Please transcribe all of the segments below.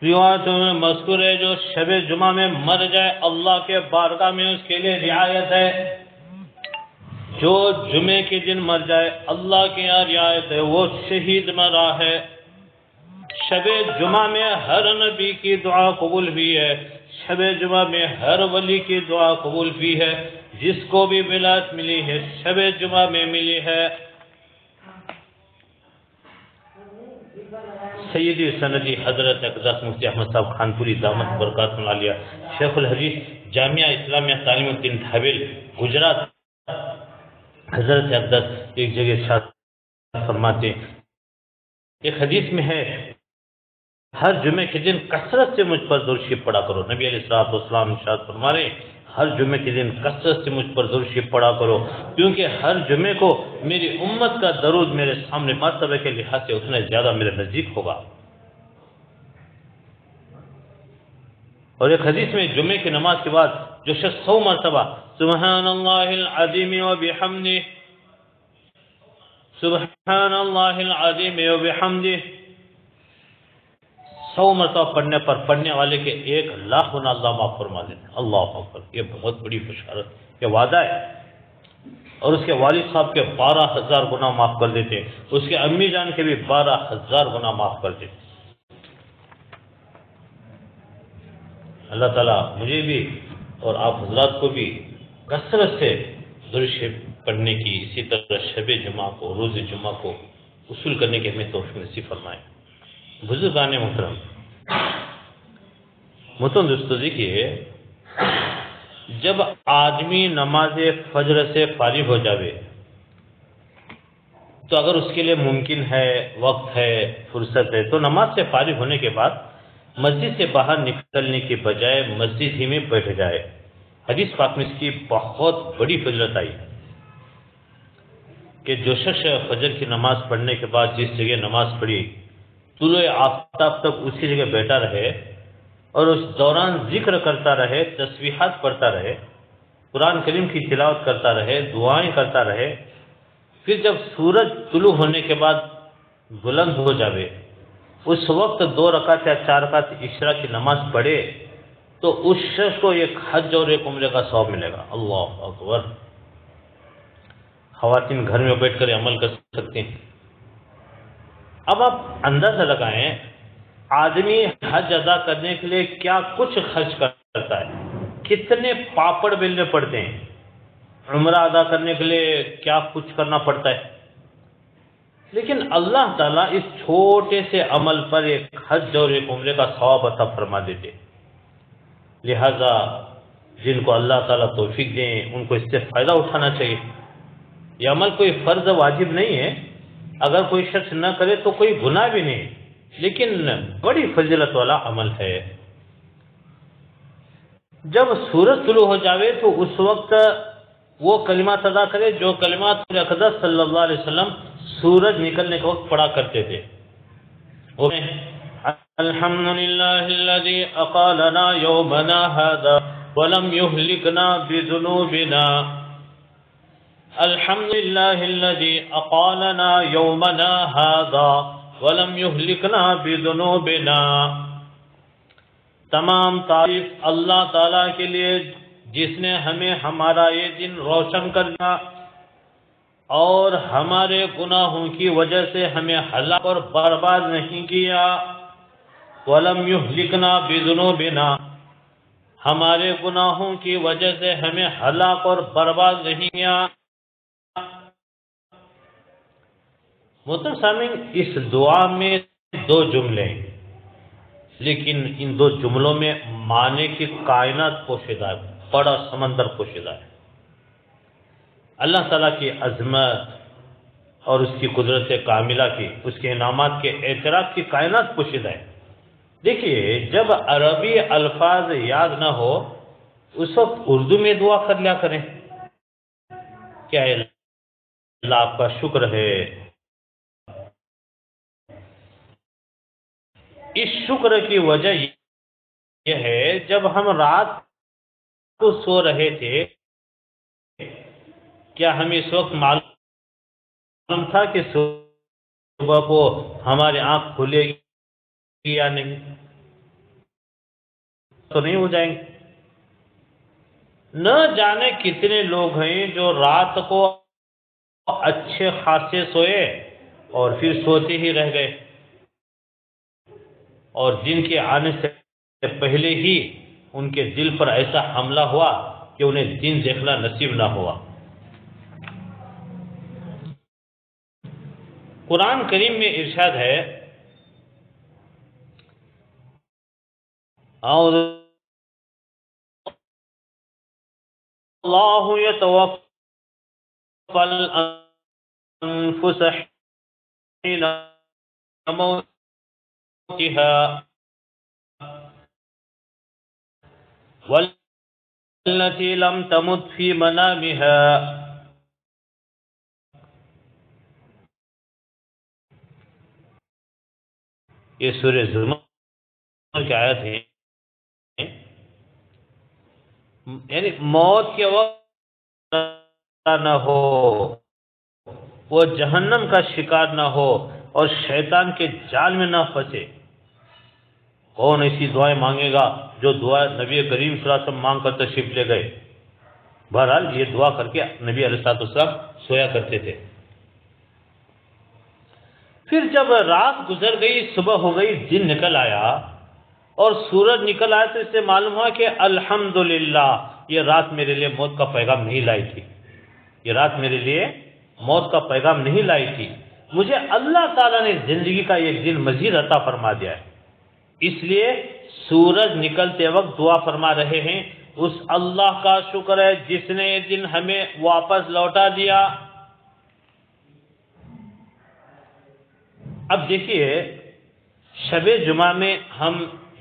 روایتوں میں مذکور ہے جو شب جمعہ میں مر جائے اللہ کے بارگاہ میں اس کے لیے رعایت ہے. جو جمعے کے دن مر جائے اللہ کے یہاں رعایت ہے، وہ شہید مرا ہے. شب جمعہ میں ہر نبی کی دعا قبول ہوئی ہے، شب جمعہ میں ہر ولی کی دعا قبول ہوئی ہے. جس کو بھی ولایت ملی ہے شب جمعہ میں ملی ہے. سیدی سندی حضرت اقدس مفتی احمد صاحب خانپوری دامت برکاتہ عالیہ شیخ الحدیث جامعہ اسلامیہ تعلیم الدین حویل گجرات، حضرت اقدس ایک جگہ ارشاد فرماتے ہیں، ایک حدیث میں ہے ہر جمعے کے دن کثرت سے مجھ پر درود شریف پڑھا کرو. نبی علیہ الصلوۃ والسلام ارشاد فرما رہے ہیں ہر جمعے کے دن کثرت سے مجھ پر درود شریف پڑھا کرو، کیونکہ ہر جمعے کو میری امت کا درود میرے سامنے مرتبہ کے لحاظ سے اتنا زیادہ میرے نزدیک ہوگا. اور ایک حدیث میں جمعے کی نماز کے بعد جو شخص 100 مرتبہ سبحان اللہ العظیم وبحمدہ سبحان اللہ العظیم وبحمدہ 100 مرتبہ پڑھنے پر پڑھنے والے کے 1,00,000 گنا اللہ معاف فرما دیتے ہیں. اللہ اکبر، یہ بہت بڑی بشارت یہ وعدہ ہے. اور اس کے والد صاحب کے 12,000 گنا معاف کر دیتے ہیں، اس کے امی جان کے بھی 12,000 گنا معاف کر دیتے ہیں. اللہ تعالیٰ مجھے بھی اور آپ حضرات کو بھی کثرت سے درود شریف پڑھنے کی، اسی طرح شب جمعہ کو، روز جمعہ کو وصول کرنے کی ہمیں توفیق نصیب فرمائے. بزرگان محترم دوستو، دیکھیے جب آدمی نماز فجر سے فارغ ہو جاوے تو اگر اس کے لیے ممکن ہے، وقت ہے، فرصت ہے، تو نماز سے فارغ ہونے کے بعد مسجد سے باہر نکلنے کی بجائے مسجد ہی میں بیٹھ جائے. حدیث پاک میں اس کی بہت بڑی فضیلت آئی کہ جو شخص فجر کی نماز پڑھنے کے بعد جس جگہ نماز پڑھی طلوع آفتاب تک اسی جگہ بیٹھا رہے اور اس دوران ذکر کرتا رہے، تسبیحات پڑھتا رہے، قرآن کریم کی تلاوت کرتا رہے، دعائیں کرتا رہے، پھر جب سورج طلوع ہونے کے بعد بلند ہو جاوے اس وقت 2 رکعت یا 4 رکعت عشاء کی نماز پڑھے تو اس شخص کو ایک حج اور ایک عمرے کا ثواب ملے گا. اللہ اکبر. خواتین گھر میں بیٹھ کر عمل کر سکتے ہیں. اب آپ اندازہ لگائیں آدمی حج ادا کرنے کے لیے کیا کچھ خرچ کرتا ہے، کتنے پاپڑ بیلنے پڑتے ہیں، عمرہ ادا کرنے کے لیے کیا کچھ کرنا پڑتا ہے، لیکن اللہ تعالیٰ اس چھوٹے سے عمل پر ایک حج اور ایک عمرے کا ثواب عطا فرما دیتے. لہذا جن کو اللہ تعالیٰ توفیق دیں ان کو اس سے فائدہ اٹھانا چاہیے. یہ عمل کوئی فرض واجب نہیں ہے، اگر کوئی شخص نہ کرے تو کوئی گناہ بھی نہیں، لیکن بڑی فضیلت والا عمل ہے. جب سورج طلوع ہو جاوے تو اس وقت وہ کلمات ادا کرے جو کلمات اقدس صلی اللہ علیہ وسلم سورج نکلنے کے وقت پڑھا کرتے تھے. الحمدللہ الذی اقالنا یومنا ھذا ولم یہلکنا بذنوبنا. الحمدللہ الذی اقالنا یومنا ھذا ولم یہلکنا بذنوبنا. تمام تعریف اللہ تعالیٰ کے لیے جس نے ہمیں ہمارا یہ دن روشن کر دیا اور ہمارے گناہوں کی وجہ سے ہمیں ہلاک اور برباد نہیں کیا. وَلَمْ يُهْلِكْنَا بِذُنُوبِنَا، ہمارے گناہوں کی وجہ سے ہمیں ہلاک اور برباد نہیں کیا. محترم سامعین، اس دعا میں 2 جملے ہیں، لیکن ان 2 جملوں میں معنی کی کائنات پوشیدہ ہے، بڑا سمندر پوشیدہ ہے. اللہ تعالیٰ کی عظمت اور اس کی قدرت کاملہ کی، اس کے انعامات کے اعتراف کی کائنات پوشیدہ ہے. دیکھیے جب عربی الفاظ یاد نہ ہو اس وقت اردو میں دعا کر لیا کریں. کیا اللہ آپ کا شکر ہے، اس شکر کی وجہ یہ ہے جب ہم رات کو سو رہے تھے کیا ہمیں اس وقت معلوم تھا کہ صبح کو ہماری آنکھ کھلے گی یا نہیں؟ تو نہیں ہو جائیں گے۔ نہ جانے کتنے لوگ ہیں جو رات کو اچھے خاصے سوئے اور پھر سوتے ہی رہ گئے، اور جن کے آنے سے پہلے ہی ان کے دل پر ایسا حملہ ہوا کہ انہیں دن دیکھنا نصیب نہ ہوا۔ قرآن کریم میں ارشاد ہے، اعوذ اللہ یتوفی الانفس حین موتها والتي لم تمت في منامها۔ یہ سورہ زمر کی آیت ہے، یعنی موت کے وقت نہ ہو، وہ جہنم کا شکار نہ ہو اور شیطان کے جال میں نہ پھنسے۔ کون ایسی دعائیں مانگے گا جو دعا نبی کریم صلی اللہ علیہ وسلم مانگ کر تشریف لے گئے؟ بہرحال یہ دعا کر کے نبی علیہ السلام سویا کرتے تھے۔ پھر جب رات گزر گئی، صبح ہو گئی، دن نکل آیا اور سورج نکل آیا تو اس سے معلوم ہوا کہ الحمدللہ یہ رات میرے لیے موت کا پیغام نہیں لائی تھی، یہ رات میرے لیے موت کا پیغام نہیں لائی تھی، مجھے اللہ تعالیٰ نے زندگی کا ایک دن مزید عطا فرما دیا ہے۔ اس لیے سورج نکلتے وقت دعا فرما رہے ہیں، اس اللہ کا شکر ہے جس نے یہ دن ہمیں واپس لوٹا دیا۔ اب دیکھیے، شب جمعہ میں ہم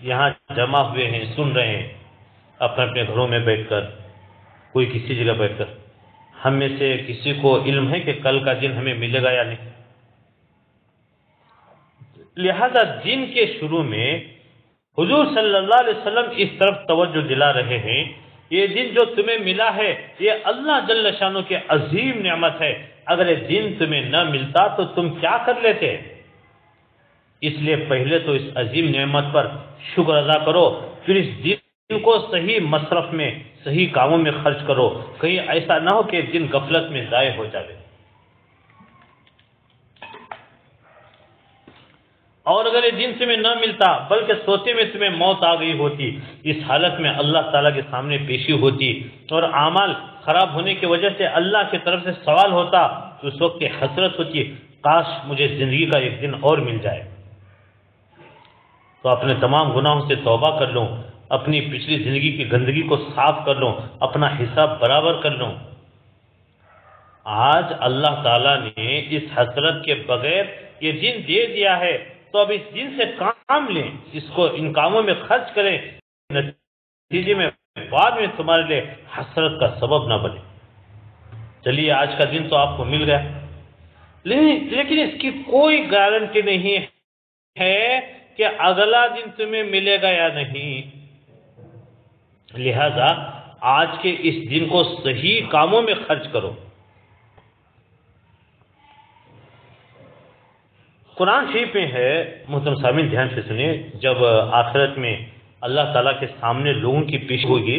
یہاں جمع ہوئے ہیں، سن رہے ہیں اپنے اپنے گھروں میں بیٹھ کر، کوئی کسی جگہ بیٹھ کر۔ ہم میں سے کسی کو علم ہے کہ کل کا دن ہمیں ملے گا یا نہیں؟ لہذا دن کے شروع میں حضور صلی اللہ علیہ وسلم اس طرف توجہ دلا رہے ہیں، یہ دن جو تمہیں ملا ہے یہ اللہ جل شانہ کی عظیم نعمت ہے، اگر یہ دن تمہیں نہ ملتا تو تم کیا کر لیتے؟ اس لیے پہلے تو اس عظیم نعمت پر شکر ادا کرو، پھر اس دن کو صحیح مصرف میں، صحیح کاموں میں خرچ کرو، کہیں ایسا نہ ہو کہ دن غفلت میں ضائع ہو جائے۔ اور اگر یہ دن تمہیں نہ ملتا بلکہ سوتے میں تمہیں موت آ گئی ہوتی، اس حالت میں اللہ تعالیٰ کے سامنے پیشی ہوتی اور اعمال خراب ہونے کی وجہ سے اللہ کی طرف سے سوال ہوتا، تو اس وقت حسرت ہوتی، کاش مجھے زندگی کا ایک دن اور مل جائے تو اپنے تمام گناہوں سے توبہ کر لوں، اپنی پچھلی زندگی کی گندگی کو صاف کر لوں، اپنا حساب برابر کر لوں۔ آج اللہ تعالیٰ نے اس حسرت کے بغیر یہ دن دے دیا ہے، تو اب اس دن سے کام لیں، اس کو ان کاموں میں خرچ کریں، نتیجے میں بعد میں تمہارے لیے حسرت کا سبب نہ بنے۔ چلیے آج کا دن تو آپ کو مل گیا، لیکن اس کی کوئی گارنٹی نہیں ہے کہ اگلا دن تمہیں ملے گا یا نہیں۔ لہذا آج کے اس دن کو صحیح کاموں میں خرچ کرو۔ قرآن شریف میں ہے، محترم سامعین دھیان سے سنیں، جب آخرت میں اللہ تعالیٰ کے سامنے لوگوں کی پیش ہوگی،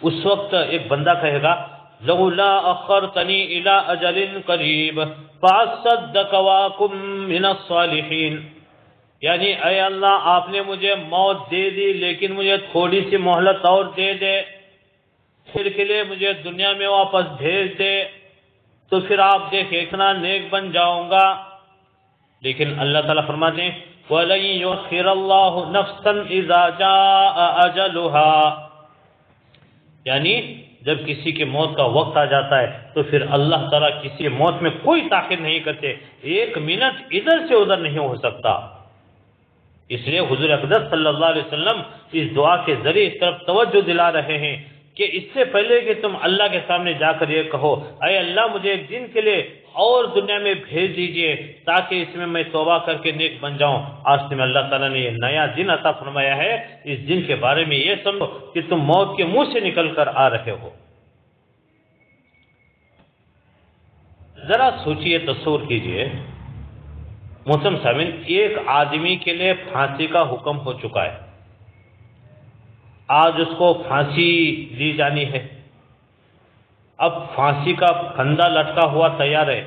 اس وقت ایک بندہ کہے گا لولا اخرتنی الی اجل قریب فاصدق واکن من الصالحین، یعنی اے اللہ آپ نے مجھے موت دے دی لیکن مجھے تھوڑی سی مہلت اور دے دے، پھر کے لیے مجھے دنیا میں واپس بھیج دے تو پھر آپ دیکھیں اتنا نیک بن جاؤں گا۔ لیکن اللہ تعالیٰ فرماتے ہیں وَلَن يُؤَخِّرَ اللَّهُ نَفْسًا إِذَا جَاءَ أَجَلُهَا، یعنی جب کسی کے موت کا وقت آ جاتا ہے تو پھر اللہ تعالیٰ کسی کے موت میں کوئی تاخیر نہیں کرتے، ایک منٹ ادھر سے ادھر نہیں ہو سکتا۔ اس لیے حضور اقدس صلی اللہ علیہ وسلم اس دعا کے ذریعے اس طرف توجہ دلا رہے ہیں کہ اس سے پہلے کہ تم اللہ کے سامنے جا کر یہ کہو اے اللہ مجھے ایک دن کے لیے اور دنیا میں بھیج دیجئے تاکہ اس میں توبہ کر کے نیک بن جاؤں، آج تمہیں اللہ تعالیٰ نے یہ نیا دن عطا فرمایا ہے، اس دن کے بارے میں یہ سمجھو کہ تم موت کے منہ سے نکل کر آ رہے ہو۔ ذرا سوچئے، تصور کیجئے محترم سامعین، ایک آدمی کے لیے پھانسی کا حکم ہو چکا ہے، آج اس کو پھانسی دی جانی ہے، اب پھانسی کا پھندا لٹکا ہوا تیار ہے،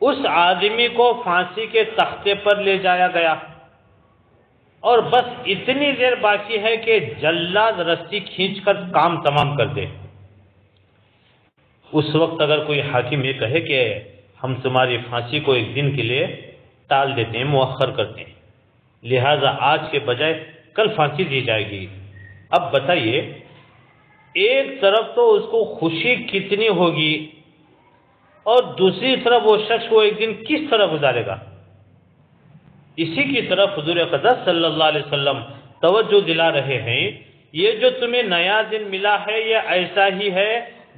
اس آدمی کو پھانسی کے تختے پر لے جایا گیا اور بس اتنی دیر باقی ہے کہ جلاد رسی کھینچ کر کام تمام کر دے۔ اس وقت اگر کوئی حاکم یہ کہے کہ ہم تمہاری پھانسی کو ایک دن کے لیے ٹال دیتے ہیں، مؤخر کرتے ہیں، لہذا آج کے بجائے کل پھانسی دی جائے گی، اب بتائیے ایک طرف تو اس کو خوشی کتنی ہوگی اور دوسری طرف وہ شخص کو ایک دن کس طرح گزارے گا؟ اسی کی طرف حضور اقدس صلی اللہ علیہ وسلم توجہ دلا رہے ہیں، یہ جو تمہیں نیا دن ملا ہے یہ ایسا ہی ہے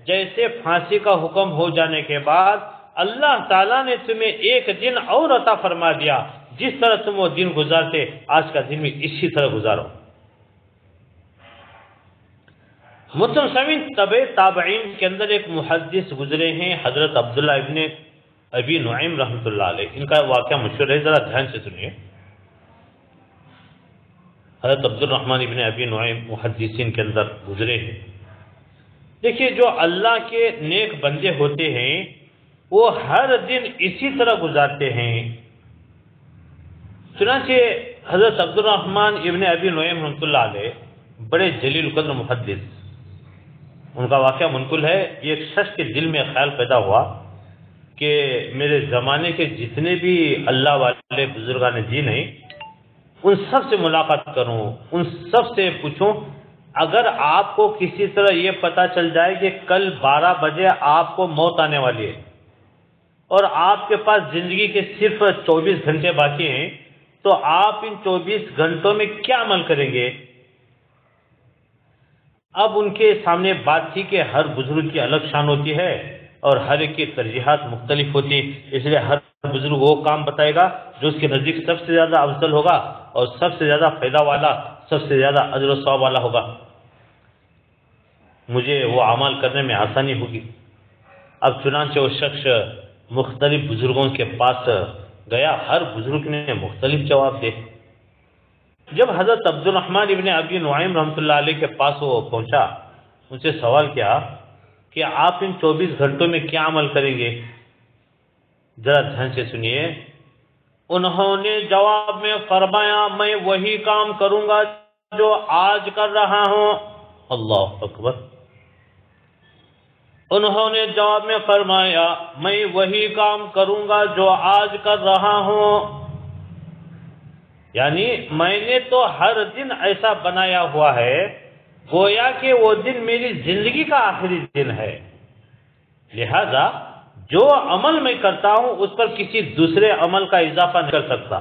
جیسے پھانسی کا حکم ہو جانے کے بعد اللہ تعالیٰ نے تمہیں ایک دن اور عطا فرما دیا، جس طرح تم وہ دن گزارتے آج کا دن بھی اسی طرح گزارو۔ متسمین طبع تابعین کے اندر ایک محدث گزرے ہیں حضرت عبداللہ ابن ابی نعیم رحمۃ اللہ علیہ، ان کا واقعہ مشہور ہے، ذرا دھیان سے سنیے۔ حضرت عبد الرحمن ابن ابی نعیم محدثین کے اندر گزرے ہیں۔ دیکھیے جو اللہ کے نیک بندے ہوتے ہیں وہ ہر دن اسی طرح گزارتے ہیں۔ چنانچہ حضرت عبد الرحمن ابن ابی نعیم رحمۃ اللہ علیہ بڑے جلیل القدر محدث، ان کا واقعہ منقول ہے، یہ ایک شخص کے دل میں خیال پیدا ہوا کہ میرے زمانے کے جتنے بھی اللہ والے بزرگان دین ہیں ان سب سے ملاقات کروں، ان سب سے پوچھوں اگر آپ کو کسی طرح یہ پتہ چل جائے کہ کل 12 بجے آپ کو موت آنے والی ہے اور آپ کے پاس زندگی کے صرف 24 گھنٹے باقی ہیں تو آپ ان 24 گھنٹوں میں کیا عمل کریں گے؟ اب ان کے سامنے بات تھی کہ ہر بزرگ کی الگ شان ہوتی ہے اور ہر ایک کی ترجیحات مختلف ہوتی ہیں، اس لیے ہر بزرگ وہ کام بتائے گا جو اس کے نزدیک سب سے زیادہ افضل ہوگا اور سب سے زیادہ فائدہ والا، سب سے زیادہ اجر و ثواب والا ہوگا، مجھے وہ اعمال کرنے میں آسانی ہوگی۔ اب چنانچہ وہ شخص مختلف بزرگوں کے پاس گیا، ہر بزرگ نے مختلف جواب دے۔ جب حضرت عبد الرحمن ابن ابی نعیم رحمۃ اللہ علیہ کے پاس وہ پہنچا، ان سے سوال کیا کہ آپ ان 24 گھنٹوں میں کیا عمل کریں گے؟ ذرا دھیان سے سنیے۔ انہوں نے جواب میں فرمایا میں وہی کام کروں گا جو آج کر رہا ہوں۔ اللہ اکبر۔ انہوں نے جواب میں فرمایا میں وہی کام کروں گا جو آج کر رہا ہوں، یعنی میں نے تو ہر دن ایسا بنایا ہوا ہے گویا کہ وہ دن میری زندگی کا آخری دن ہے، لہذا جو عمل میں کرتا ہوں اس پر کسی دوسرے عمل کا اضافہ نہیں کر سکتا۔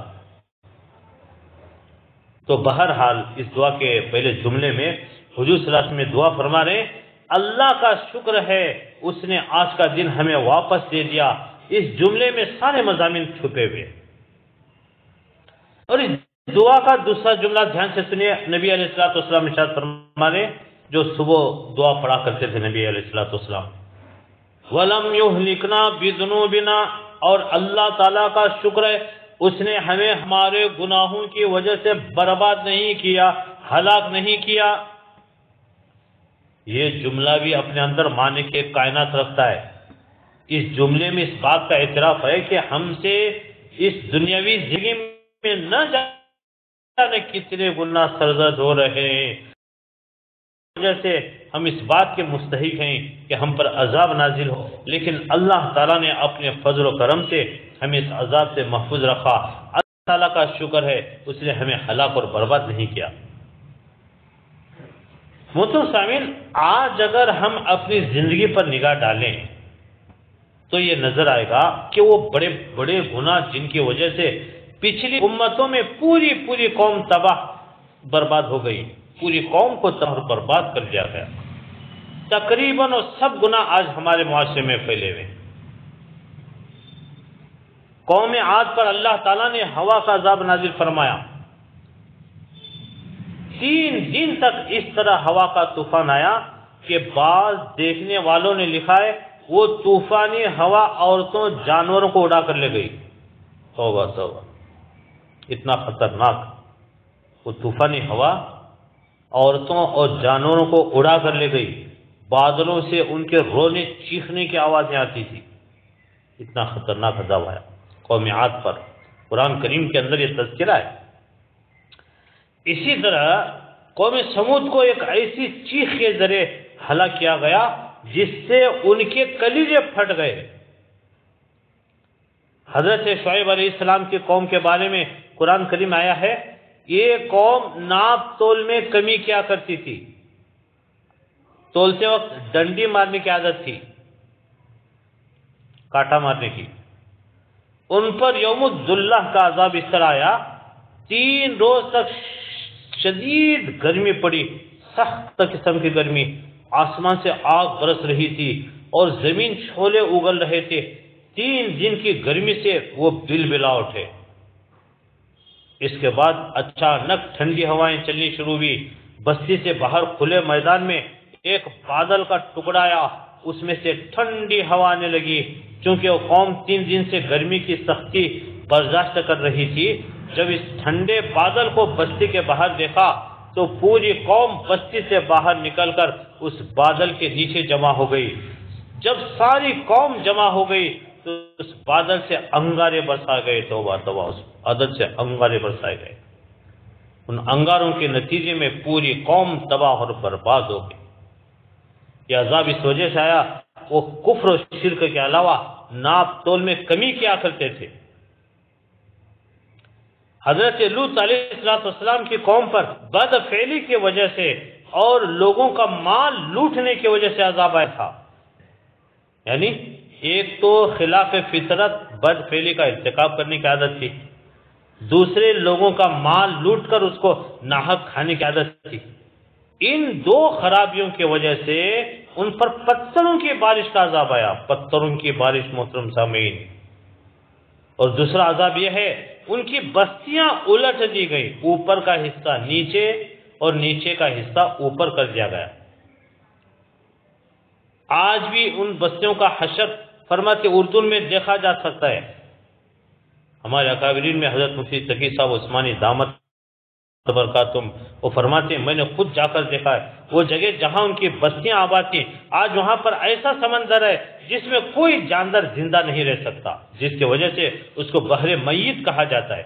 تو بہرحال اس دعا کے پہلے جملے میں حضور صلی اللہ علیہ وسلم دعا فرما رہے ہیں اللہ کا شکر ہے اس نے آج کا دن ہمیں واپس دے دیا۔ اس جملے میں سارے مضامین چھپے ہوئے۔ اور اس دعا کا دوسرا جملہ دھیان سے سنیے، نبی علیہ الصلوۃ والسلام ارشاد فرما رہے جو صبح دعا پڑھا کرتے تھے نبی علیہ الصلوۃ والسلام، وَلَمْ يُهْلِكْنَا بِذُنُوبِنَا، اور اللہ تعالیٰ کا شکر ہے اس نے ہمیں ہمارے گناہوں کی وجہ سے برباد نہیں کیا، ہلاک نہیں کیا۔ یہ جملہ بھی اپنے اندر معنی کے کائنات رکھتا ہے۔ اس جملے میں اس بات کا اعتراف ہے کہ ہم سے اس دنیاوی زندگی میں نہ جانے کتنے گناہ سرزد ہو رہے ہیں، وجہ سے ہم اس بات کے مستحق ہیں کہ ہم پر عذاب نازل ہو، لیکن اللہ تعالیٰ نے اپنے فضل و کرم سے ہمیں اس عذاب سے محفوظ رکھا۔ اللہ تعالیٰ کا شکر ہے اس نے ہمیں ہلاک اور برباد نہیں کیا۔ محترم سامعین، آج اگر ہم اپنی زندگی پر نگاہ ڈالیں تو یہ نظر آئے گا کہ وہ بڑے بڑے گناہ جن کی وجہ سے پچھلی امتوں میں پوری قوم تباہ برباد ہو گئی، پوری قوم کو تباہ اور برباد کر دیا گیا، تقریباً وہ سب گناہ آج ہمارے معاشرے میں پھیلے ہوئے۔ قوم عاد پر اللہ تعالیٰ نے ہوا کا عذاب نازل فرمایا، 3 دن تک اس طرح ہوا کا طوفان آیا کہ بعض دیکھنے والوں نے لکھا ہے وہ طوفانی ہوا عورتوں جانوروں کو اڑا کر لے گئی۔ توبہ توبہ، اتنا خطرناک وہ طوفانی ہوا عورتوں اور جانوروں کو اڑا کر لے گئی، بادلوں سے ان کے رونے چیخنے کی آوازیں آتی تھی۔ اتنا خطرناک عذاب آیا قوم عاد پر، قرآن کریم کے اندر یہ تذکرہ ہے۔ اسی طرح قوم سمود کو ایک ایسی چیخ کے ذریعے ہلاک کیا گیا جس سے ان کے کلیجے پھٹ گئے۔ حضرت شعیب علیہ السلام کی قوم کے بارے میں قرآن کریم آیا ہے، یہ قوم ناپ تول میں کمی کیا کرتی تھی، تولتے وقت ڈنڈی مارنے کی عادت تھی، کاٹا مارنے کی۔ ان پر یوم الذلہ کا عذاب اس طرح آیا، 3 روز تک شدید گرمی پڑی، سخت قسم کی گرمی، آسمان سے آگ برس رہی تھی اور زمین شعلے اگل رہے تھے۔ 3 دن کی گرمی سے وہ بلبلا اٹھے۔ اس کے بعد اچانک ٹھنڈی ہوائیں چلنی شروع ہوئی، بستی سے باہر کھلے میدان میں ایک بادل کا ٹکڑا آیا، اس میں سے ٹھنڈی ہوا آنے لگی۔ چونکہ وہ قوم 3 دن سے گرمی کی سختی برداشت کر رہی تھی، جب اس ٹھنڈے بادل کو بستی کے باہر دیکھا تو پوری قوم بستی سے باہر نکل کر اس بادل کے نیچے جمع ہو گئی۔ جب ساری قوم جمع ہو گئی تو اس بادل سے انگارے برسائے گئے، توبہ توبہ، اس بادل سے انگارے برسائے گئے۔ ان انگاروں کے نتیجے میں پوری قوم تباہ اور برباد ہو گئی۔ یہ عذاب اس وجہ سے آیا، وہ کفر و شرک کے علاوہ ناپ تول میں کمی کیا کرتے تھے۔ حضرت لوط علیہ السلام کی قوم پر بد فعلی کی وجہ سے اور لوگوں کا مال لوٹنے کی وجہ سے عذاب آیا تھا۔ یعنی ایک تو خلاف فطرت بد فعلی کا ارتکاب کرنے کی عادت تھی، دوسرے لوگوں کا مال لوٹ کر اس کو ناحق کھانے کی عادت تھی۔ ان 2 خرابیوں کی وجہ سے ان پر پتھروں کی بارش کا عذاب آیا، پتھروں کی بارش محترم سامعین۔ اور دوسرا عذاب یہ ہے، ان کی بستیاں الٹ دی گئی، اوپر کا حصہ نیچے اور نیچے کا حصہ اوپر کر دیا گیا۔ آج بھی ان بستیوں کا حشر فرماتے اردو میں دیکھا جا سکتا ہے۔ ہمارے اکابرین میں حضرت مفتی تقی صاحب عثمانی دامت برکاتہم وہ فرماتے ہیں، میں نے خود جا کر دیکھا ہے وہ جگہ جہاں ان کی بستیاں آباد تھیں، آج وہاں پر ایسا سمندر ہے جس میں کوئی جاندار زندہ نہیں رہ سکتا، جس کی وجہ سے اس کو بحر میت کہا جاتا ہے۔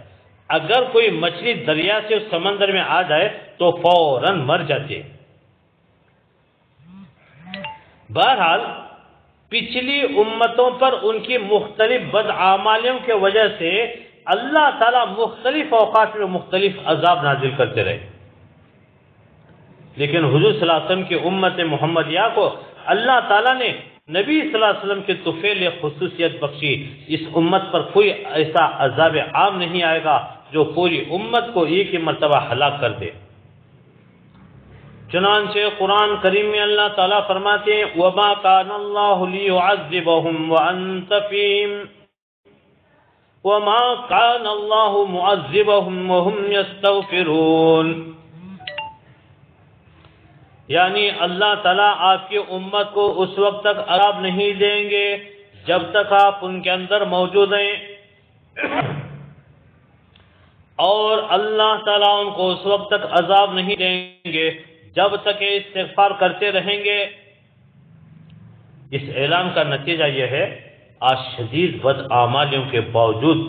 اگر کوئی مچھلی دریا سے اس سمندر میں آ جائے تو فوراً مر جاتی ہے۔ بہرحال پچھلی امتوں پر ان کی مختلف بدعمالیوں کی وجہ سے اللہ تعالیٰ مختلف اوقات میں مختلف عذاب نازل کرتے رہے، لیکن حضور صلی اللہ علیہ وسلم کی امت محمدیہ کو اللہ تعالیٰ نے نبی صلی اللہ علیہ وسلم کے طفیل خصوصیت بخشی۔ اس امت پر کوئی ایسا عذاب عام نہیں آئے گا جو پوری امت کو ایک ہی مرتبہ ہلاک کر دے۔ چنانچہ قرآن کریم میں اللہ تعالیٰ فرماتے ہیں وَمَا كَانَ اللَّهُ لِيُعَذِّبَهُمْ وَأَنْتَ فِيهِمْ وَمَا كَانَ اللَّهُ مُعَذِّبَهُمْ وَهُمْ يَسْتَغْفِرُونَ، یعنی اللہ تعالیٰ آپ کی امت کو اس وقت تک عذاب نہیں دیں گے جب تک آپ ان کے اندر موجود ہیں، اور اللہ تعالیٰ ان کو اس وقت تک عذاب نہیں دیں گے جب تک استغفار کرتے رہیں گے۔ اس اعلان کا نتیجہ یہ ہے، آج شدید بدعمالیوں کے باوجود،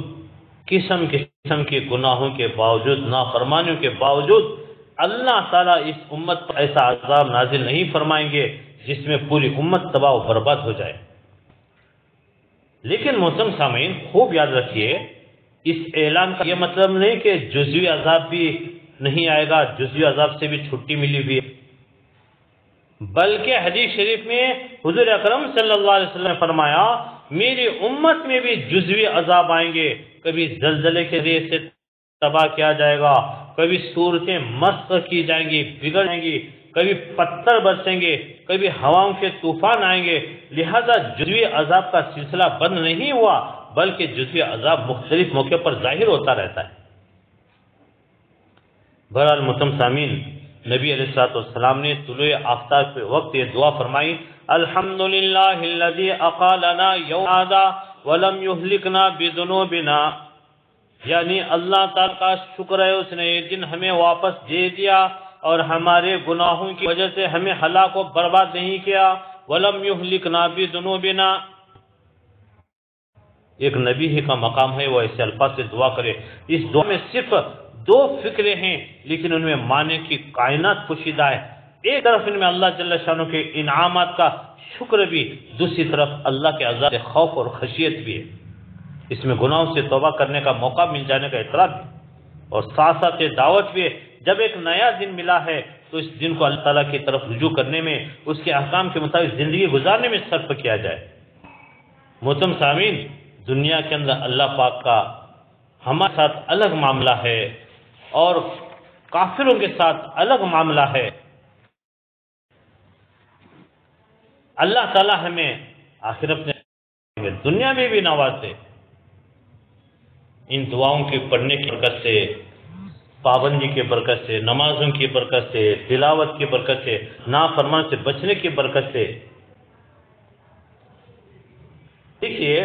قسم قسم کے گناہوں کے باوجود، نافرمانیوں کے باوجود اللہ تعالیٰ اس امت پر ایسا عذاب نازل نہیں فرمائیں گے جس میں پوری امت تباہ و برباد ہو جائے۔ لیکن محترم سامعین خوب یاد رکھیے، اس اعلان کا یہ مطلب نہیں کہ جزوی عذاب بھی نہیں آئے گا، جزوی عذاب سے بھی چھٹی ملی ہوئی ہے، بلکہ حدیث شریف میں حضور اکرم صلی اللہ علیہ وسلم نے فرمایا میری امت میں بھی جزوی عذاب آئیں گے، کبھی زلزلے کے ذریعے سے تباہ کیا جائے گا، کبھی صورتیں مسخ کی جائیں گی، بگڑ جائیں گی، کبھی پتھر برسیں گے، کبھی ہواؤں کے طوفان آئیں گے۔ لہذا جزوی عذاب کا سلسلہ بند نہیں ہوا، بلکہ جزوی عذاب مختلف موقع پر ظاہر ہوتا رہتا ہے۔ بہرحال محترم سامعین، نبی علیہ السلام نے طلوع آفتاب کے وقت یہ دعا فرمائی، الحمدللہ الذی اقالنا یوم هذا ولم یہلکنا بذنوبنا، یعنی اللہ تعالیٰ کا شکر ہے اس نے یہ دن ہمیں واپس دے دیا اور ہمارے گناہوں کی وجہ سے ہمیں ہلاک و برباد نہیں کیا۔ وَلَمْ يُهْلِكْنَا بِذُنُوبِنَا۔ ایک نبی ہی کا مقام ہے وہ ایسے الفاظ سے دعا کرے۔ اس دعا میں صرف دو فکریں ہیں لیکن ان میں معنی کی کائنات پوشیدہ ہے۔ ایک طرف ان میں اللہ جل شانہ کے انعامات کا شکر بھی، دوسری طرف اللہ کے عذاب سے خوف اور خشیت بھی ہے۔ اس میں گناہوں سے توبہ کرنے کا موقع مل جانے کا اعتراف بھی، اور ساتھ ساتھ دعوت بھی ہے۔ جب ایک نیا دن ملا ہے تو اس دن کو اللہ تعالیٰ کی طرف رجوع کرنے میں، اس کے احکام کے مطابق زندگی گزارنے میں صرف کیا جائے۔ محترم سامعین، دنیا کے اندر اللہ پاک کا ہمارے ساتھ الگ معاملہ ہے اور کافروں کے ساتھ الگ معاملہ ہے۔ اللہ تعالیٰ ہمیں آخرت میں دنیا میں بھی نوازے۔ ان دعاؤں کے پڑھنے کی برکت سے، پابندی کی برکت سے، نمازوں کی برکت سے، تلاوت کی برکت سے، نافرمان سے بچنے کی برکت سے۔ دیکھیے،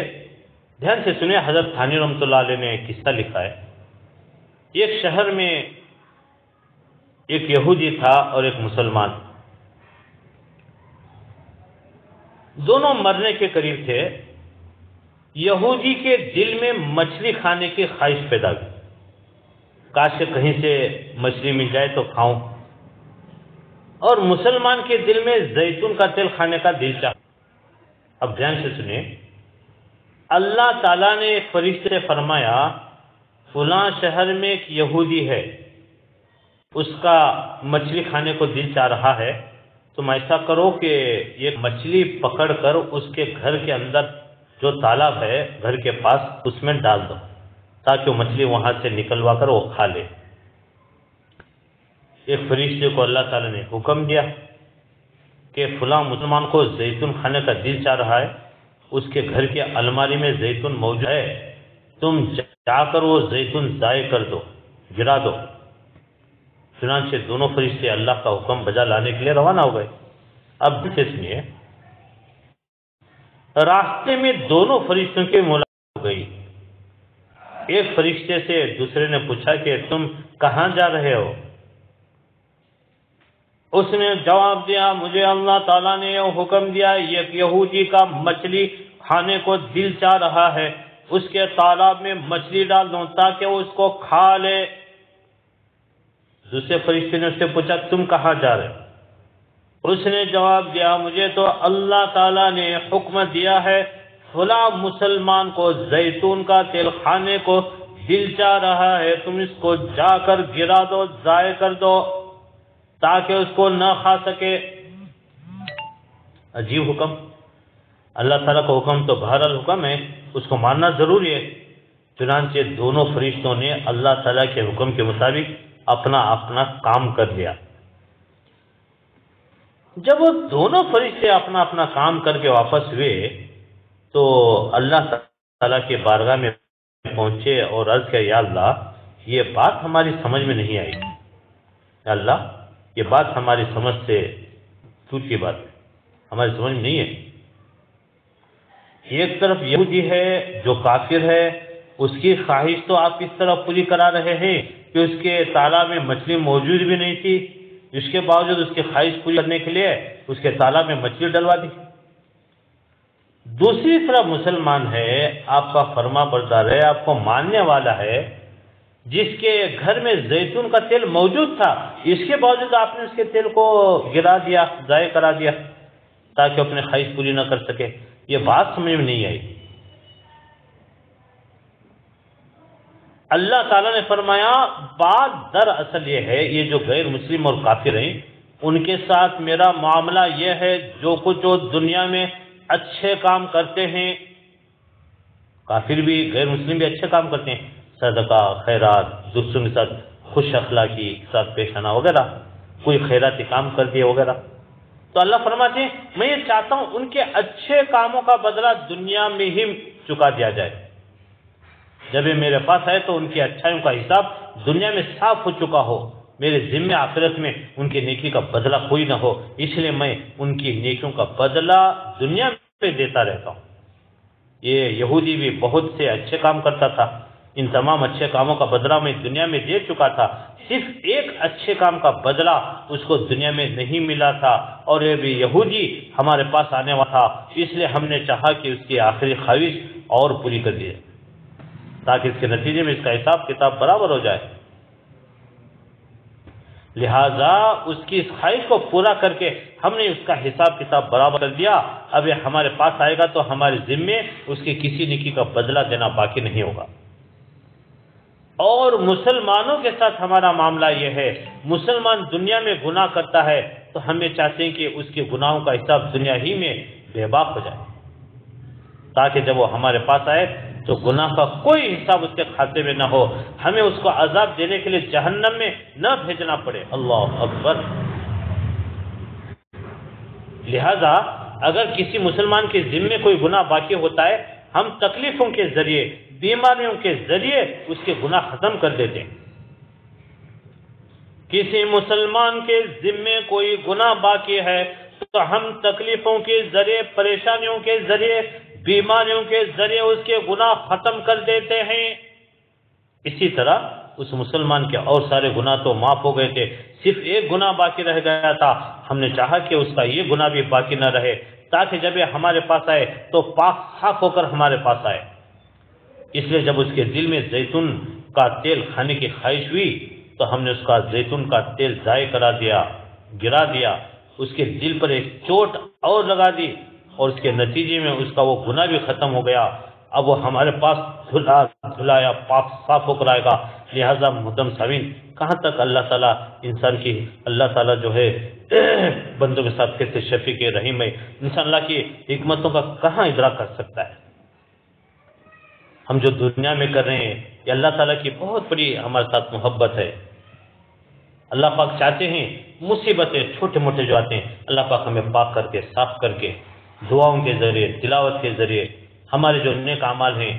دھیان سے سنیں، حضرت تھانی رحمۃ اللہ علیہ نے ایک قصہ لکھا ہے۔ ایک شہر میں ایک یہودی تھا اور ایک مسلمان، دونوں مرنے کے قریب تھے۔ یہودی کے دل میں مچھلی کھانے کی خواہش پیدا ہوئی، کاش کہ کہیں سے مچھلی مل جائے تو کھاؤں۔ اور مسلمان کے دل میں زیتون کا تیل کھانے کا دل چاہا۔ اب دھیان سے سنیں، اللہ تعالیٰ نے ایک فرشتے سے فرمایا، فلاں شہر میں ایک یہودی ہے، اس کا مچھلی کھانے کو دل چاہ رہا ہے، تم ایسا کرو کہ یہ مچھلی پکڑ کر اس کے گھر کے اندر جو تالاب ہے گھر کے پاس اس میں ڈال دو تاکہ وہ مچھلی وہاں سے نکلوا کر وہ کھا لے۔ ایک فرشتے کو اللہ تعالیٰ نے حکم دیا کہ فلاں مسلمان کو زیتون کھانے کا دل چاہ رہا ہے، اس کے گھر کے الماری میں زیتون موجود ہے، تم جا کر وہ زیتون ضائع کر دو، گرا دو۔ چنانچہ دونوں فرشتے اللہ کا حکم بجا لانے کے لیے روانہ ہو گئے۔ اب سے سنیے، راستے میں دونوں فرشتوں کی ملاقات ہو گئی۔ ایک فرشتے سے دوسرے نے پوچھا کہ تم کہاں جا رہے ہو؟ اس نے جواب دیا، مجھے اللہ تعالیٰ نے یہ حکم دیا، ایک یہودی کا مچھلی کھانے کو دل چاہ رہا ہے، اس کے تالاب میں مچھلی ڈال دو تاکہ وہ اس کو کھا لے۔ دوسرے فرشتے نے اس سے پوچھا، تم کہاں جا رہے ہو؟ اس نے جواب دیا، مجھے تو اللہ تعالیٰ نے حکم دیا ہے، فلاں مسلمان کو زیتون کا تیل کھانے کو دل چاہ رہا ہے، تم اس کو جا کر گرا دو، ضائع کر دو تاکہ اس کو نہ کھا سکے۔ عجیب حکم، اللہ تعالیٰ کا حکم تو بہرحال حکم ہے، اس کو ماننا ضروری ہے۔ چنانچہ دونوں فرشتوں نے اللہ تعالیٰ کے حکم کے مطابق اپنا اپنا کام کر لیا۔ جب وہ دونوں فرشتے اپنا اپنا کام کر کے واپس ہوئے تو اللہ تعالیٰ کے بارگاہ میں پہنچے اور عرض کیا، یا اللہ، یہ بات ہماری سمجھ میں نہیں آئی، یا اللہ یہ بات ہماری سمجھ سے دور کی بات ہے، ہماری سمجھ میں نہیں ہے۔ ایک طرف یہودی ہے جو کافر ہے، اس کی خواہش تو آپ اس طرح پوری کرا رہے ہیں کہ اس کے تالاب میں مچھلی موجود بھی نہیں تھی، اس کے باوجود اس کی خواہش پوری کرنے کے لیے اس کے تالاب میں مچھلی ڈلوا دی۔ دوسری طرف مسلمان ہے، آپ کا فرما بردار ہے، آپ کو ماننے والا ہے، جس کے گھر میں زیتون کا تیل موجود تھا، اس کے باوجود آپ نے اس کے تیل کو گرا دیا، ضائع کرا دیا تاکہ اپنی خواہش پوری نہ کر سکے۔ یہ بات سمجھ میں نہیں آئی۔ اللہ تعالیٰ نے فرمایا، بات دراصل یہ ہے، یہ جو غیر مسلم اور کافر ہیں ان کے ساتھ میرا معاملہ یہ ہے، جو کچھ وہ دنیا میں اچھے کام کرتے ہیں، کافر بھی غیر مسلم بھی اچھے کام کرتے ہیں، صدقہ، خیرات، دوسروں کے ساتھ خوش اخلاقی کے ساتھ پیش آنا وغیرہ، کوئی خیراتی کام کر دیا وغیرہ، تو اللہ فرماتے ہیں میں یہ چاہتا ہوں ان کے اچھے کاموں کا بدلہ دنیا میں ہی چکا دیا جائے۔ جب یہ میرے پاس آئے تو ان کی اچھائیوں کا حساب دنیا میں صاف ہو چکا ہو، میرے ذمہ آخرت میں ان کی نیکی کا بدلہ کوئی نہ ہو، اس لیے میں ان کی نیکیوں کا بدلہ دنیا میں دیتا رہتا ہوں۔ یہ یہودی بھی بہت سے اچھے کام کرتا تھا، ان تمام اچھے کاموں کا بدلہ میں دنیا میں دے چکا تھا، صرف ایک اچھے کام کا بدلہ اس کو دنیا میں نہیں ملا تھا، اور یہ بھی یہودی ہمارے پاس آنے والا تھا، اس لیے ہم نے چاہا کہ اس کی آخری خواہش اور پوری کر دی تاکہ اس کے نتیجے میں اس کا حساب کتاب برابر ہو جائے۔ لہذا اس کی اس خواہش کو پورا کر کے ہم نے اس کا حساب کتاب برابر کر دیا۔ اب یہ ہمارے پاس آئے گا تو ہمارے ذمے اس کی کسی نیکی کا بدلہ دینا باقی نہیں ہوگا۔ اور مسلمانوں کے ساتھ ہمارا معاملہ یہ ہے، مسلمان دنیا میں گناہ کرتا ہے تو ہمیں چاہتے ہیں کہ اس کے گناہوں کا حساب دنیا ہی میں بے باک ہو جائے، تاکہ جب وہ ہمارے پاس آئے تو گناہ کا کوئی حساب اس کے کھاتے میں نہ ہو، ہمیں اس کو عذاب دینے کے لیے جہنم میں نہ بھیجنا پڑے۔ اللہ اکبر۔ لہذا اگر کسی مسلمان کے ذمے کوئی گناہ باقی ہوتا ہے، ہم تکلیفوں کے ذریعے، بیماریوں کے ذریعے اس کے گناہ ختم کر دیتے ہیں۔ کسی مسلمان کے ذمے کوئی گناہ باقی ہے تو ہم تکلیفوں کے ذریعے، پریشانیوں کے ذریعے، بیماریوں کے ذریعے اس کے گناہ ختم کر دیتے ہیں۔ اسی طرح اس مسلمان کے اور سارے گناہ تو معاف ہو گئے تھے، صرف ایک گناہ باقی رہ گیا تھا، ہم نے چاہا کہ اس کا یہ گناہ بھی باقی نہ رہے، تاکہ جب یہ ہمارے پاس آئے تو پاک صاف ہو کر ہمارے پاس آئے۔ اس لیے جب اس کے دل میں زیتون کا تیل کھانے کی خواہش ہوئی تو ہم نے اس کا زیتون کا تیل ضائع کرا دیا، گرا دیا، اس کے دل پر ایک چوٹ اور لگا دی، اور اس کے نتیجے میں اس کا وہ گناہ بھی ختم ہو گیا۔ اب وہ ہمارے پاس دھلایا پاک صاف ہو کر آئے گا۔ لہذا محترم سامعین، کہاں تک اللہ تعالیٰ انسان کی، اللہ تعالیٰ جو ہے بندوں کے ساتھ کیسے شفیق رحیم ہے، انسان اللہ کی حکمتوں کا کہاں ادراک کر سکتا ہے۔ ہم جو دنیا میں کر رہے ہیں یہ اللہ تعالیٰ کی بہت بڑی ہمارے ساتھ محبت ہے۔ اللہ پاک چاہتے ہیں مصیبتیں چھوٹے موٹے جو آتے ہیں اللہ پاک ہمیں پاک کر کے، صاف کر کے، دعاؤں کے ذریعے، تلاوت کے ذریعے، ہمارے جو نیک اعمال ہیں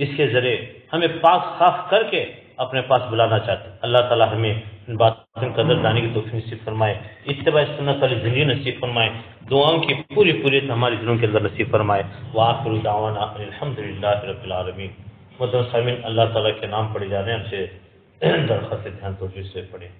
اس کے ذریعے ہمیں پاک صاف کر کے اپنے پاس بلانا چاہتے ہیں۔ اللہ تعالیٰ ہمیں ان باتوں کی قدر دانے کی توفیق نصیب فرمائے، اتباع سنت والی زندگی نصیب فرمائے، دعاؤں کی پوری ہمارے دلوں کے اندر نصیب فرمائے۔ وآخر دعوانا الحمدللہ رب العالمین۔ محترم سامعین، اللہ تعالیٰ کے نام پڑھے جا رہے ہیں، ہم سے درخواست دھیان توجہ سے پڑھیں۔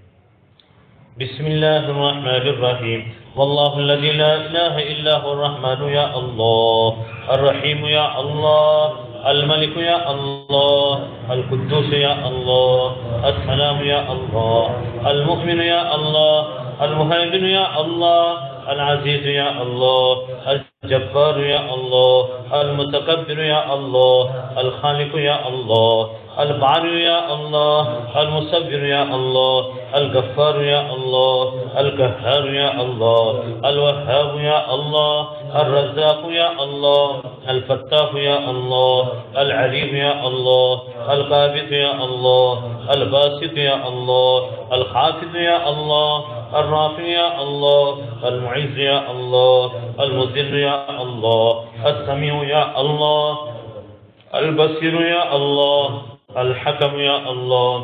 بسم اللہ الرحمن الرحیم واللہ الذی لا الہ الا هو الرحمن یا اللہ الرحیم یا اللہ الملک یا اللہ القدوس یا اللہ السلام یا اللہ المؤمن یا اللہ المہیمن یا اللہ العزیز یا اللہ الجبار یا اللہ المتکبر یا اللہ الخالق یا اللہ البارئ یا اللہ المصور یا اللہ الغفار یا اللہ القہار یا اللہ الوہاب یا اللہ الرزاق یا اللہ الفتاح یا اللہ العلیم یا اللہ القابض یا اللہ الباسط یا اللہ الخافض یا اللہ الرافع یا اللہ المعز یا اللہ المذل یا اللہ السمیع یا اللہ البصیر یا اللہ الحکم یا اللہ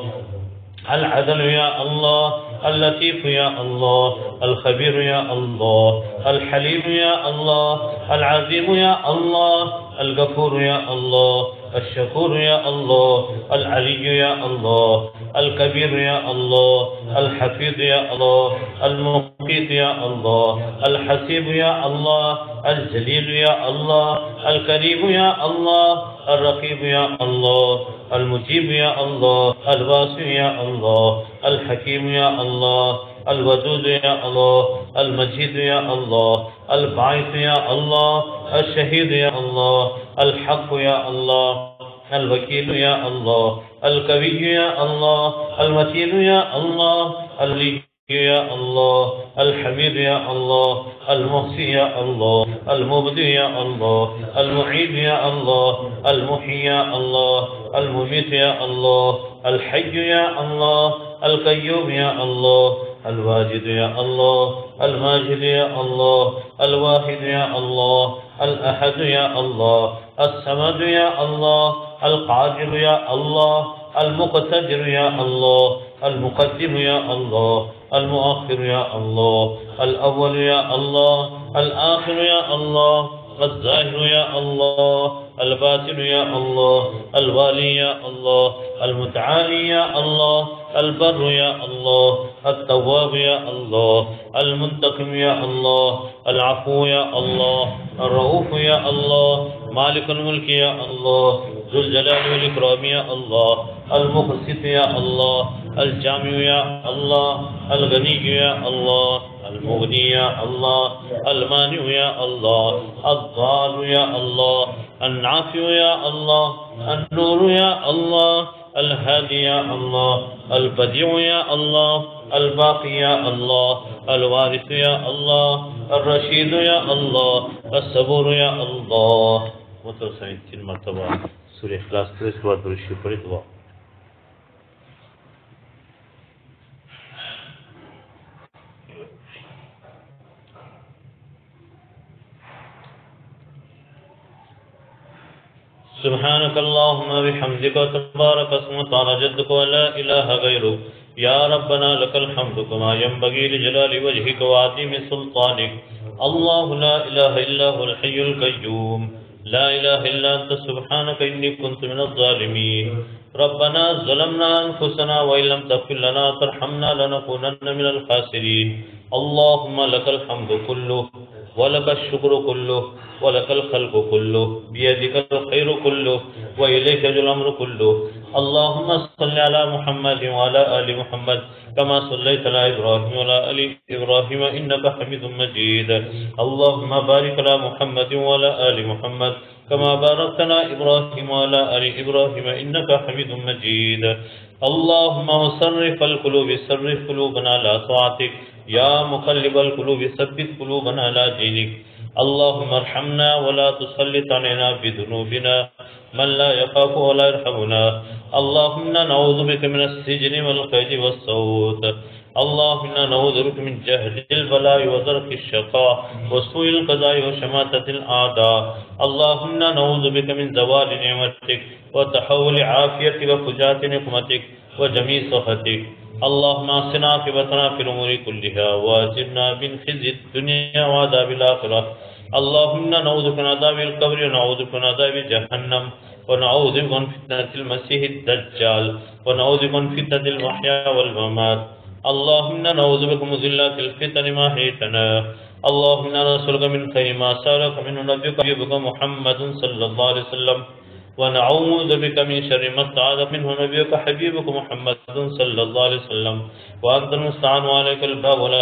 العدل یا اللہ اللطیف یا اللہ الخبیر یا اللہ الحلیم یا اللہ العظیم یا اللہ الغفور یا اللہ الشکور یا اللہ العلی یا اللہ الکبیر یا اللہ الحفیظ یا اللہ المقیت یا اللہ الحسیب یا اللہ الجلیل یا اللہ الکریم یا اللہ الرقیب یا اللہ المجیب یا اللہ الواسع یا اللہ الحکیم یا اللہ الودود یا اللہ المجید یا اللہ الباعث یا اللہ الشہید یا اللہ الحق یا اللہ الوکیل یا اللہ القوی یا اللہ المتین یا اللہ اللی یا اللہ الحمید یا اللہ المحصی یا اللہ المبدی یا اللہ المعید یا اللہ المحی یا اللہ الممیت یا اللہ الحی یا اللہ القیوم یا اللہ الواجد یا اللہ الماجد یا اللہ الواحد یا اللہ الاحد یا اللہ الصمد یا اللہ القادر یا اللہ المقتدر یا اللہ المقدم یا اللہ المؤخر یا اللہ الاول یا اللہ الآخر یا اللہ الظاهر يا الله، الباطن يا الله، الوالي يا الله، المتعالي يا الله، البر يا الله، التواب يا الله، المنتقم يا الله، العفو يا الله، الرؤوف يا الله، مالك الملك يا الله، ذو الجلال والإكرام يا الله، المقسط يا الله، الجامع يا الله، الغني يا الله، المغني يا الله، المانع يا الله، الضار يا الله، النافع يا الله، النور يا الله، الهادي يا الله، البديع يا الله، الباقي يا الله، الوارث يا الله، الرشيد يا الله، الصبور يا الله. مطلب سائن 3 مرتبہ سورہ اخلاص پڑھے، اس کے بعد درود شریف پڑھے دعا. سبحانك اللهم بحمدك وتبارك اسمك وتعالى جدك ولا إله غيرك يا ربنا لك الحمد كما ينبغي لجلال وجهك وعظيم سلطانك. الله لا إله إلا هو الحي القيوم لا إله إلا أنت سبحانك إني كنت من الظالمين. ربنا ظلمنا أنفسنا وإن لم تغفر لنا وترحمنا لنكونن من الخاسرين. اللهم لك الحمد كله ولك الشكر كله ولك الخلق كله بيدك الخير كله وإليك الأمر كله. اللهم صل على محمد وعلى آل محمد كما صليت على إبراهيم وعلى آل إبراهيم إنك حميد مجيد. اللهم بارك على محمد وعلى آل محمد كما باركت على إبراهيم وعلى آل إبراهيم إنك حميد مجيد. اللهم مصرف القلوب صرف قلوبنا على طاعتك يا مقلب القلوب ثبت قلوبنا على دينك. اللهم ارحمنا ولا تسلط علينا بذنوبنا من لا يخاف ولا يرحمنا. اللهم نعوذ بك من السجن والقيد والصوت. اللهم نعوذ بك من جهل البلاء ودرك الشقاء وسوء القضاء وشماتة الأعداء. اللهم نعوذ بك من زوال نعمتك وتحول عافيتك وفجاءة نقمتك وجميع سخطك. اللهم اصلح عاقبتنا في الامور كلها واجرنا من خزي الدنيا وعذاب الاخره. اللهم نعوذ بك من عذاب القبر ونعوذ بك من عذاب جهنم ونعوذ بك من فتنة المسيح الدجال ونعوذ بك من فتنة المحيا والممات. اللهم نعوذ بك من ذلات الفتن ما حييتنا. اللهم نسألك من خير ما سألك منه نبيك محمد صلى الله عليه وسلم ونعوذ بك من شر ما استعاذ منه نبيك حبيبك محمد صلى الله عليه وسلم. وأنت المستعان وعليك الباب ولا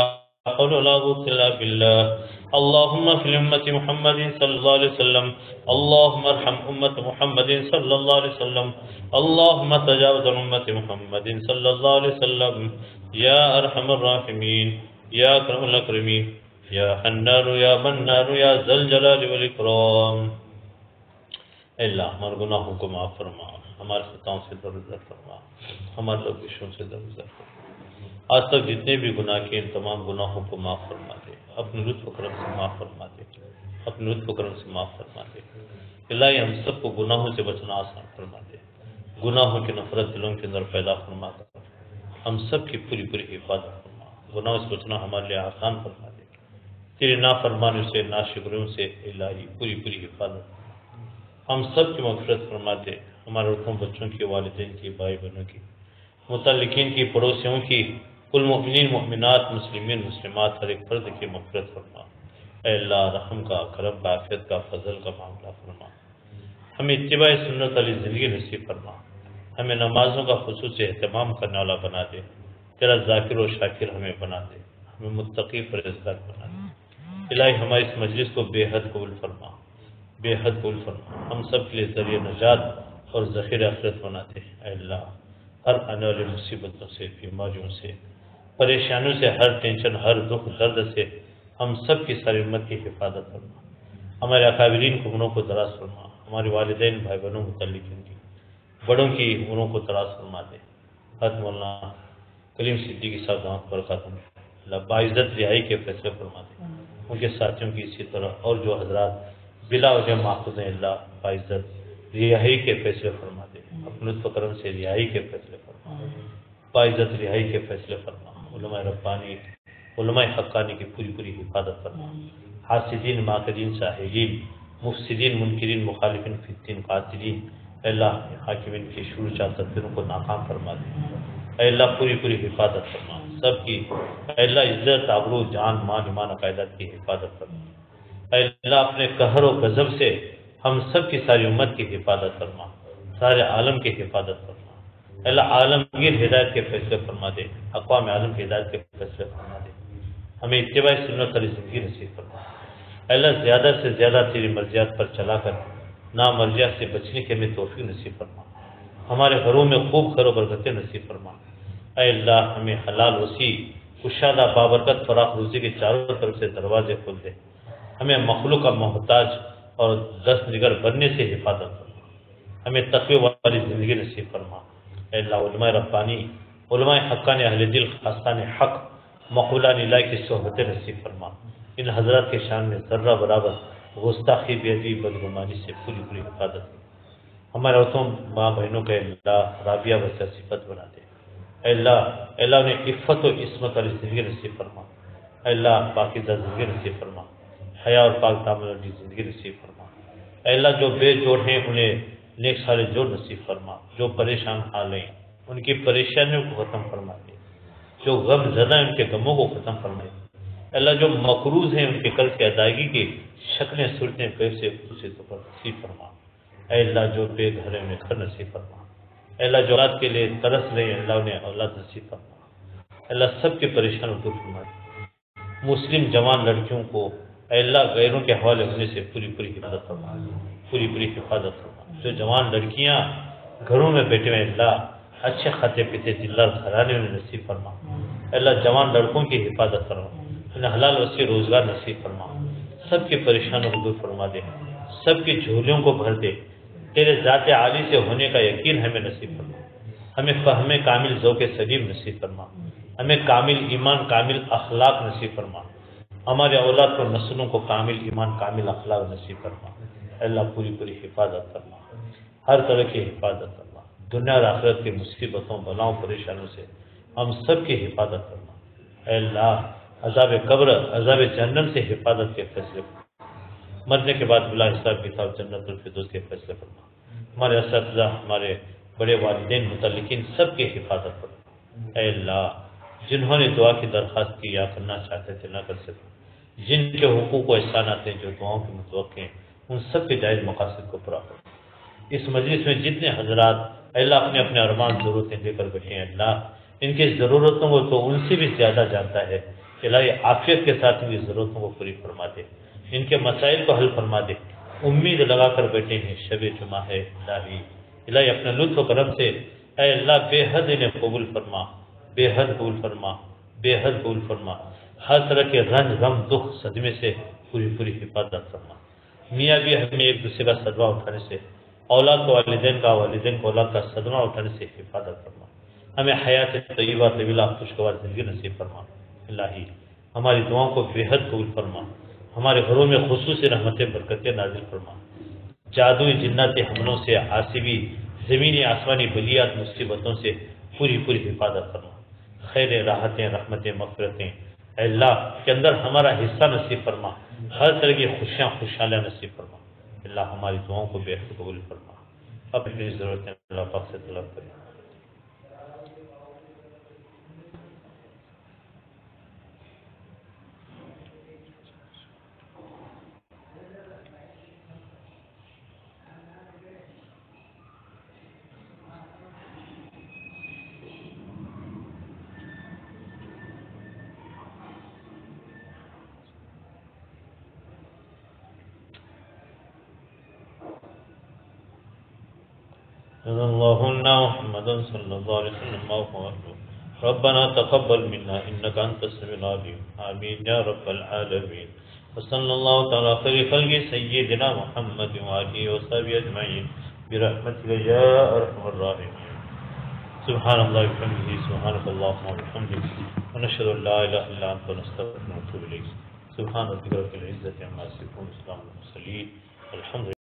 حول ولا قوة إلا بالله. اللهم في أمة محمد صلى الله عليه وسلم. اللهم ارحم أمة محمد صلى الله عليه وسلم. اللهم تجاوز عن أمة محمد صلى الله عليه وسلم. يا أرحم الراحمين يا أكرم الأكرمين يا حنان يا منان يا ذا الجلال والإكرام. اے اللہ ہمارے گناہوں کو معاف فرما، ہمارے خطاؤں سے درگزر فرما، ہمارے لغزشوں سے درگزر فرما. آج تک جتنے بھی گناہ کیے ان تمام گناہوں کو معاف فرما دے، اپنے لطف و کرم سے معاف فرما دے، اپنے لطف و کرم سے معاف فرما دے. الہی ہم سب کو گناہوں سے بچنا آسان فرما دے، گناہوں کی نفرت دلوں کے اندر پیدا فرما دے. ہم سب کی پوری پوری حفاظت فرما، گناہوں سے بچنا ہمارے لیے آسان فرما دے. تیری نافرمانیوں سے ناشکریوں سے الہی پوری پوری حفاظت. ہم سب کی مغفرت فرما دے، ہمارے رکھوں بچوں کی، والدین کی، بھائی بہنوں کی، متعلقین کی، پڑوسیوں کی، کل مؤمنین مؤمنات، مسلمین مسلمات، ہر ایک فرد کی مغفرت فرما. اے اللہ رحم کا، کرم کا، عافیت کا، فضل کا معاملہ فرما. ہمیں اتباع سنت والی زندگی نصیب فرما. ہمیں نمازوں کا خصوصی اہتمام کرنے والا بنا دے. تیرا ذاکر و شاکر ہمیں بنا دے. ہمیں متقی پرہیزگار بنا دے. الہی ہماری اس مجلس کو بے حد قبول فرما، بے حد قبول فرما. ہم سب کے لیے ذریعہ نجات اور ذخیر آخرت بنا دے. اے اللہ ہر آنے والی مصیبتوں سے، بیماریوں سے، پریشانیوں سے، ہر ٹینشن، ہر دکھ درد سے ہم سب کی ساری امت کی حفاظت فرما. ہمارے اکابرین کو عمروں کو دراز فرما. ہمارے والدین، بھائی بہنوں، متعلقین کی، بڑوں کی عمروں کو دراز فرما دے. حضرت مولانا کلیم صدیقی صاحب دامت برکاتہ اللہ باعزت رہائی کے فیصلے فرما دے. ان کے ساتھیوں کی اسی طرح اور جو حضرات بلا وجہ محفوظ ہیں، اللہ باعزت رہائی کے فیصلے فرما دے. اپنے لطف و کرم سے رہائی کے فیصلے فرما، باعزت رہائی کے فیصلے فرما. علماء ربانی، علماء حقانی کی پوری پوری حفاظت فرما. حاسدین، ماکرین، ساحرین مفسدین منکرین مخالفین فی الدین قاتلین، اے اللہ حاکمین کی شرور چاہ تدبیروں کو ناکام فرما دے، اے اللہ پوری پوری حفاظت فرما سب کی، اے اللہ عزت آبرو جان مال ایمان عقائدات کی حفاظت فرما، اے اللہ اپنے قہر و غضب سے ہم سب کی ساری امت کی حفاظت فرما، سارے عالم کی حفاظت فرما، اے اللہ عالمگیر ہدایت کے فیصلے فرما دے، اقوام عالم کی ہدایت کے فیصلے فرما دے، ہمیں اتباع سنت والی زندگی نصیب فرما، اے اللہ زیادہ سے زیادہ تیری مرضیات پر چلا کر نامرضیات سے بچنے کی ہمیں توفیق نصیب فرما، ہمارے گھروں میں خوب خیر و برکتیں نصیب فرما، اے اللہ ہمیں حلال وسیع کشادہ بابرکت فراخ روزی کے چاروں طرف سے دروازے کھول دے، ہمیں مخلوق کا محتاج اور دست نگر بننے سے حفاظت فرما، ہمیں تقوی والی زندگی نصیب فرما، اے اللہ علماء ربانی علماء حقانی اہل دل خاصان حق مقولان الہی کی صحبت نصیب فرما، ان حضرات کے شان میں ذرہ برابر گستاخی بے ادبی بدگمانی سے پوری پوری حفاظت فرما، ہمارے عورتوں ماں بہنوں کے اللہ رابعہ بچہ صفت بنا دے، اے اللہ انہیں عفت و عصمت والی زندگی نصیب فرما، اے اللہ پاکیزہ زندگی نصیب فرما، حیا اور پاک دامن والی زندگی نصیب فرما، اے اللہ جو بے جوڑ ہیں انہیں نیک صالح جوڑ نصیب فرما، جو پریشان حال ہیں ان کی پریشانیوں کو ختم فرما دے، جو غم زدہ ہیں ان کے غموں کو ختم فرما دے، اے اللہ جو مقروض ہیں ان کے قرض کی ادائیگی کی شکلیں صورتیں پیب سے خصوصی طور پر نصیب فرما، اے اللہ جو بے گھر ہیں انہیں گھر نصیب فرما، اے اللہ جو اولاد کے لیے ترس رہے ہیں اللہ انہیں اولاد نصیب فرما، اے اللہ سب کی پریشانیوں کو دور فرما دے، مسلم جوان لڑکیوں کو اے اللہ غیروں کے حوالے ہونے سے پوری پوری حفاظت فرما، پوری پوری حفاظت فرما، جو جوان لڑکیاں گھروں میں بیٹھے ہوئے اللہ اچھے کھاتے پیتے دلدار گھرانے انہیں نصیب فرما، اے اللہ جوان لڑکوں کی حفاظت فرما، انہیں حلال وسیع روزگار نصیب فرما، سب کی پریشانوں کو دور فرما دے، سب کی جھولیوں کو بھر دے، تیرے ذات عالی سے ہونے کا یقین ہمیں نصیب فرما، ہمیں فہم کامل ذوق سلیم نصیب فرما، ہمیں کامل ایمان کامل اخلاق نصیب فرما، ہمارے اولاد کو نسلوں کو کامل ایمان کامل اخلاق نصیب فرما، اے اللہ پوری پوری حفاظت فرما، ہر طرح کی حفاظت فرما، دنیا اور آخرت کی مصیبتوں بلاؤں پریشانوں سے ہم سب کی حفاظت فرما، اے اللہ عذاب قبر عذاب جہنم سے حفاظت کے فیصلے فرما، مرنے کے بعد بلا حساب کتاب جنت الفردوس کے فیصلے فرما، ہمارے اساتذہ ہمارے بڑے والدین متعلقین سب کی حفاظت فرما، اے اللہ جنہوں نے دعا کی درخواست کی یا کرنا چاہتے تھے نہ کر سکے، جن کے حقوق و احسانات ہیں جو دعاؤں کے متوقع ہیں ان سب کے جائز مقاصد کو پورا کرو، اس مجلس میں جتنے حضرات اے اللہ اپنے اپنے ارمان ضرورتیں لے کر بیٹھے ہیں اللہ ان کی ضرورتوں کو تو ان سے بھی زیادہ جانتا ہے، الہی عافیت کے ساتھ ان کی ضرورتوں کو پوری فرما دے، ان کے مسائل کو حل فرما دے، امید لگا کر بیٹھے ہیں شب جمعہ ہے الہی اپنے لطف و کرم سے اے اللہ بے حد انہیں قبول فرما، بے حد قبول فرما، بے حد قبول فرما، ہر طرح کے رنج غم دکھ صدمے سے پوری پوری حفاظت فرما، میاں بھی ہمیں ایک دوسرے کا صدمہ اٹھانے سے، اولاد کو والدین کا والدین کو اولاد کا صدمہ اٹھانے سے حفاظت فرما، ہمیں حیات طیبہ طویلہ خوشگوار زندگی نصیب فرما، الہی ہماری دعاؤں کو بے حد قبول فرما، ہمارے گھروں میں خصوصی رحمتیں برکتیں نازل فرما، جادوئی جناتی حملوں سے عاصبی زمینی آسمانی بلیات مصیبتوں سے پوری پوری حفاظت فرما، خیر راحتیں رحمتیں مغفرتیں اے اللہ کے اندر ہمارا حصہ نصیب فرما، ہر طرح کی خوشیاں خوشحالیاں نصیب فرما، اللہ ہماری دعاؤں کو بے حد قبول فرما، اپنی ضرورتیں اللہ پاک سے طلب کریں۔ صلی اللہ محمد صلی اللہ علیہ وسلم ربنا تقبل منا انك انت السميع العليم آمین یا رب العالمین وصلی اللہ تعالی خیر خلق سیدنا محمد وآلہ وصحبہ اجمعین برحمتک یا ارحم الراحمین سبحان اللہ وبحمدہ سبحانک اللہم وبحمدک ونشهد ان لا الہ الا انت نستغفرک ونتوب الیک سبحان ربک رب العزة عما یصفون وسلام علی المرسلین الحمد